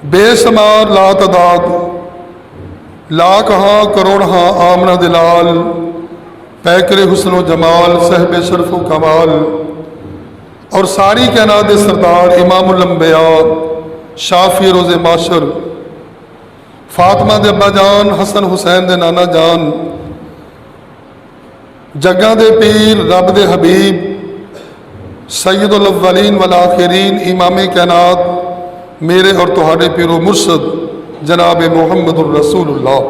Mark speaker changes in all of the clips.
Speaker 1: बेशुमार ला तादाद लाख हाँ करोड़ हाँ आमना दिलाल पैकर हुस्न जमाल सहब शरफ कमाल और सारी कायनात दे सरदार इमामुल अंबिया शाफी रोज़े माशर फातिमा दे अब्बा जान हसन हुसैन दे नाना जान जग्गां दे पीर रब दे हबीब सैयदुल अव्वलीन वल आखिरीन इमाम कायनात मेरे और तुहाडे पीरो मुर्शद जनाब मुहम्मदुर रसूलुल्लाह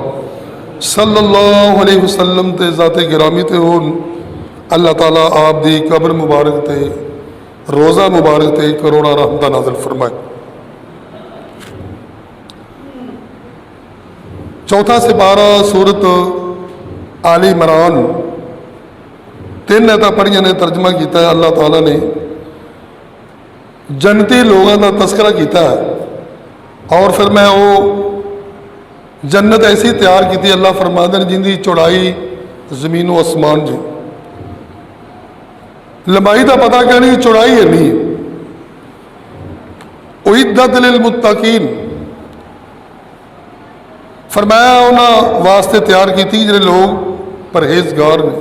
Speaker 1: सल्लल्लाहु अलैहि वसल्लम ते ज़ाते गिरामी ते होन। अल्लाह ताला आप दी कब्र मुबारक ते रोज़ा मुबारक ते करोड़ा रहमत नाज़िल फरमाए। चौथा सिपारा सूरत आली इमरान 3 आयतां पढ़ियां ने तर्जमा किया है। अल्लाह ताला ने जन्नती लोगों का तस्करा किया है और फिर मैं वो जन्नत ऐसी तैयार की अल्लाह फरमाते हैं जिंदी चौड़ाई जमीन आसमान जी, लंबाई का पता क्या नहीं, चौड़ाई है नहीं। उइद्दत लिल मुत्तकीन फरमाया उन्होंने वास्ते तैयार की जिहड़े लोग परहेजगार ने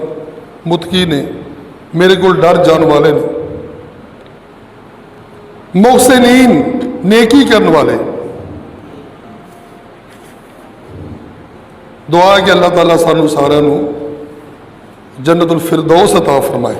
Speaker 1: मुतकी ने मेरे को डर जाने वाले ने मुहसिनीन नेकी करने वाले। दुआ है कि अल्लाह ताला सानू सारिआं नूं जन्नतुल फिरदौस अता फरमाए।